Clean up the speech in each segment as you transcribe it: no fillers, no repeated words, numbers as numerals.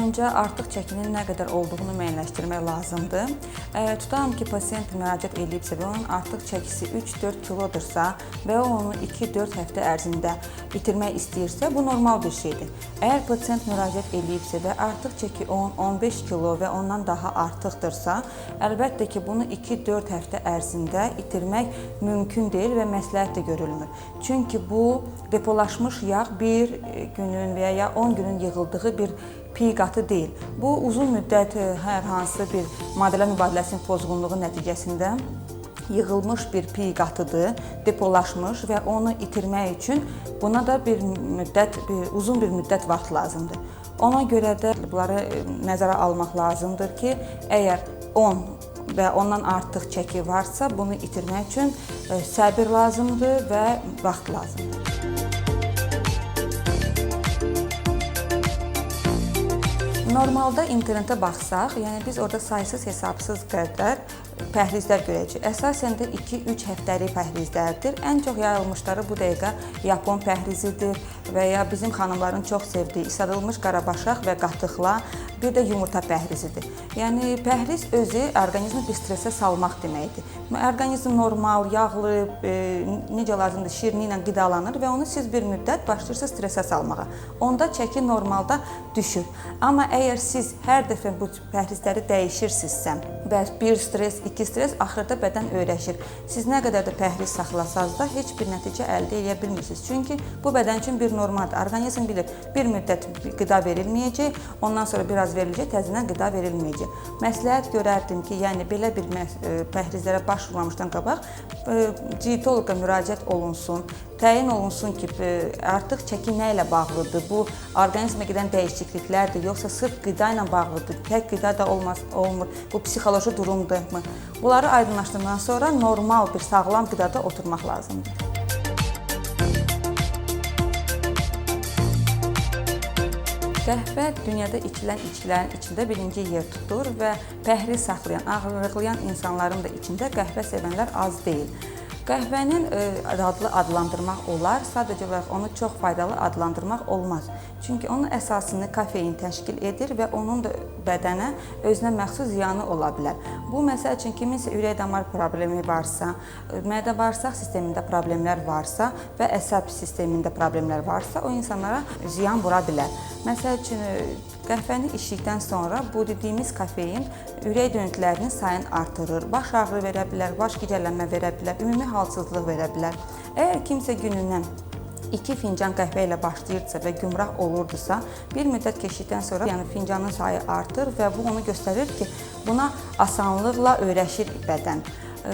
öncə artıq çəkinin nə qədər olduğunu müəyyənləşdirmək lazımdır. Tutalım ki, pasiyent müraciət edibsə və onun artıq çəkisi 3-4 kilodursa və o onu 2-4 həftə ərzində bitirmək istəyirsə, bu normal bir şeydir. Əgər pasiyent müraciət edibsə və artıq çəki 10-15 kilo və ondan daha artıqdırsa, əlbəttə ki, bunu 2-4 həftə ərzində itirmək mümkün deyil və məsləhət də görülmür. Çünki bu depolaşmış yağ bir günün və ya 10 günün yığıldığı bir piy qatı deyil. Bu uzun müddət hər hansı bir maddələr mübadiləsinin pozğunluğu nəticəsində yığılmış bir piy qatıdır, depolaşmış və onu itirmək üçün buna da uzun bir müddət vaxt lazımdır. Ona görə də bunları nəzərə almaq lazımdır ki, əgər 10 və ondan artıq çəki varsa, bunu itirmək üçün səbir lazımdır və vaxt lazımdır. Normalda internetə baxsaq, yəni biz orada saysız hesabsız qədər pəhrizlər görəcəyik. Əsasən də 2-3 həftəlik pəhrizlərdir. Ən çox yayılmışları bu dəqiqə Yapon pəhrizidir və ya bizim xanımların çox sevdiyi isladılmış qarabaşaq və qatıqla bir də yumurta pəhrizidir. Yəni pəhriz özü orqanizmi bir stresə salmaq deməkdir. Orqanizm normal, yağlı, necə lazımdır, şirni ilə qidalanır və onu siz bir müddət başlayırsınız stresə salmağa. Onda çəki normalda düşür. Amma əgər siz hər dəfə bu pəhrizləri dəyişirsinizsə və bir stres, 2 stres, axırda bədən öyrəşir. Siz nə qədər də pəhriz saxlasanız da heç bir nəticə əldə edə bilmirsiniz. Çünki bu bədən üçün bir normaldır. Orqanizm bilir, bir müddət qida verilməyəcək, ondan sonra biraz veriləcək, təzədən qida verilməyəcək. Məsləhət görərdim ki, yəni belə bir pəhrizlərə başvurmamışdan qabaq dietoloqa müraciət olunsun, təyin olunsun ki, artıq çəki nə ilə bağlıdır, bu orqanizmə gedən dəyişikliklərdir, yoxsa sırf qida ilə bağlıdır, tək qida da olmur, bu psixoloji durumdurmu? Bunları aydınlaşdırandan sonra normal bir sağlam qidada oturmaq lazımdır. Qəhvə dünyada içilən içkilərin içində birinci yer tutur və pəhriz saxlayan, ağırlıqlayan insanların da içində qəhvə sevənlər az deyil. Qəhvənin dadlı adlandırmaq olar, sadəcə olaraq onu çox faydalı adlandırmaq olmaz. Çünki onun əsasını kafein təşkil edir və onun da bədənə özünə məxsus ziyanı ola bilər. Bu, məsəl üçün, kiminsə ürək-damar problemi varsa, mədə-bağırsaq sistemində problemlər varsa və əsəb sistemində problemlər varsa, o insanlara ziyan vura bilər. Məsəl üçün, qəhvəni içdikdən sonra bu dediyimiz kafein ürək döyüntülərinin sayını artırır, baş ağrı verə bilər, baş gicəllənmə verə bilər, ümumi halsızlıq verə bilər. Əgər kimsə günündən 2 fincan qəhvə ilə başlayırsa və gümrah olurdusa, bir müddət keçdikdən sonra fincanın sayı artır və bu onu göstərir ki, buna asanlıqla öyrəşir bədən.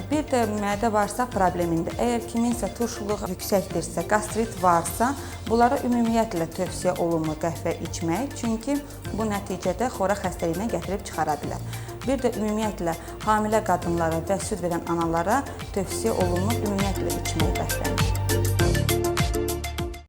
Bir də mədə-bağırsaq problemində, əgər kiminsə turşuluq yüksəkdirsə, qastrit varsa, bunlara ümumiyyətlə tövsiyə olunmur qəhvə içmək, çünki bu nəticədə xoraq xəstəliyinə gətirib çıxara bilər. Bir də ümumiyyətlə hamilə qadınlara və süd verən analara tövsiyə olunmur ümumiyyətlə içmək qəhvəni.